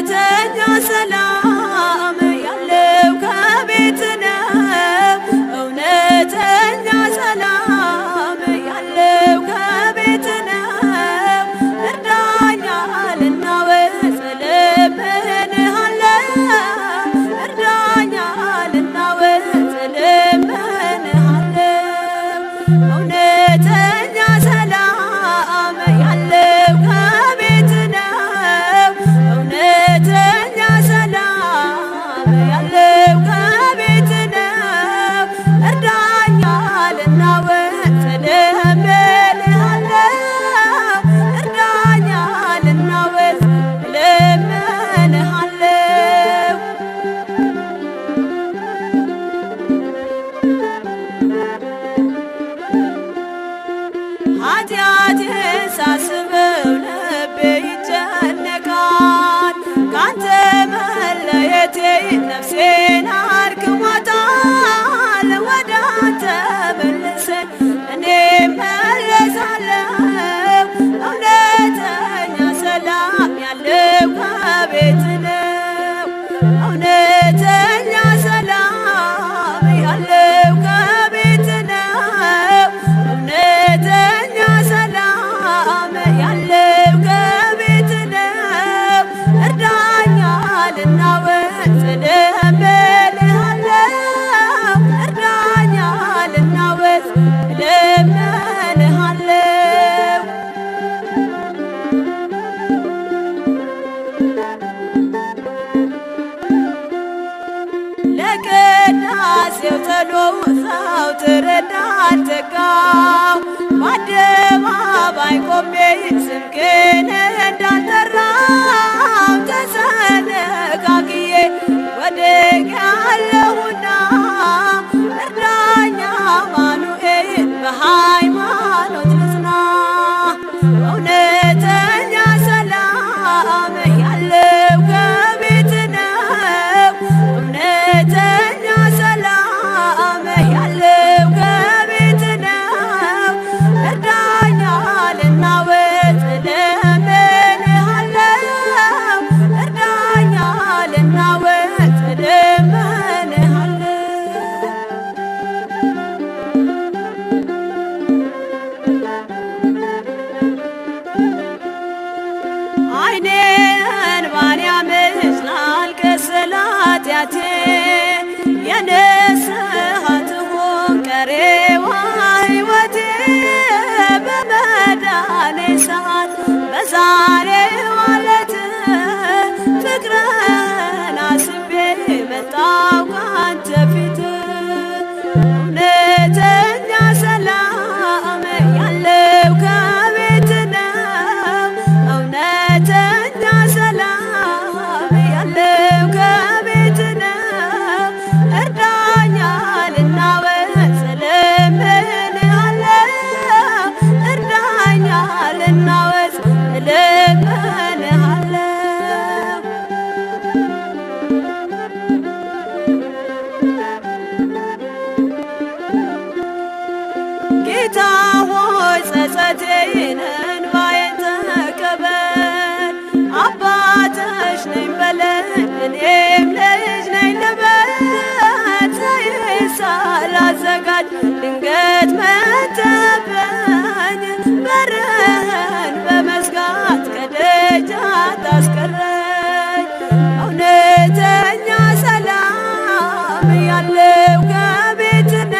እውነተኛ ሰላም ያለው ከቤት ነው። እውነተኛ ሰላም ያለው ከቤት ነው። እርዳኝ ልናወጽ እለምንሃለሁ። እርዳኝ ልናወጽ እለምንሃለሁ። እውነተኛ ሰላም ያለው ከቤት ነው። እውነተኛ ሰላም ያለው ከቤት ነው። እርዳኝ ልናወጽ እለምንሃለሁ። እርዳኝ ልናወጽ እለምንሃለሁ። ኃጢአቴን ሳስበው ልቤ ይጨነቃል። ካንተ መለየቴ ነፍሴን አድክሟታል። ወደ አንተ መልሰኝ እኔ እመለሳለሁ። እውነተኛ ሰላም ያለው ከቤት ነው። እውነተኛ ሰላም ያለው ከቤት ነው። እውነተኛ ሰላም ያለው ከቤት ነው። እርዳኝ ልናወጽ እለምንሃለሁ። እርዳኝ ልናወጽ እለምንሃለሁ። ለቅዳሴው ተሎሳው ትረዳትጋው በአደባባይ ቆሜ ስምህን እንዳልጠራው ተሰነካክዬ ወድቄአለሁና እርዳኝ አማኑኤል በሃይማኖት ልጽና። እውነተኛ ሰላም ያለው ከቤት ነው። እውነተኛ ሰላም ያለው ከቤት ነው። እርዳኝ ልናወጽ እለምንሃለሁ። እርዳኝ ልናወጽ እለምንሃለሁ። ዓይኔ እንባን ያመዝናል ከስላት ኃጢአቴ የንስሐ ትሁን ቀሪዋ ሕይወቴ በመዳኔ ሰዓት በዛሬው ዕለት ፍቅርህን አስቤ መጣሁ ካንተ ፊት። እውነተኛ ሰላም ያለው ከቤት ነው። እውነተኛ ሰላም ያለው ከቤት ነው። እርዳኝ ልናወጽ እለምንሃለሁ። እርዳኝ ልናወጽ እለምንሃለሁ። ጌታ ሆይ ጸጸቴን እንባዬን ተቀበል። አባትሽ ነኝ በለኝ እኔም ልጅ ነኝ ልበል። ሳላዘጋጅ ድንገት መተህብኝ በርህን በመዝጋት ከደጅ አታስቀረኝ። እውነተኛ ሰላም ያለው ከቤት ነው።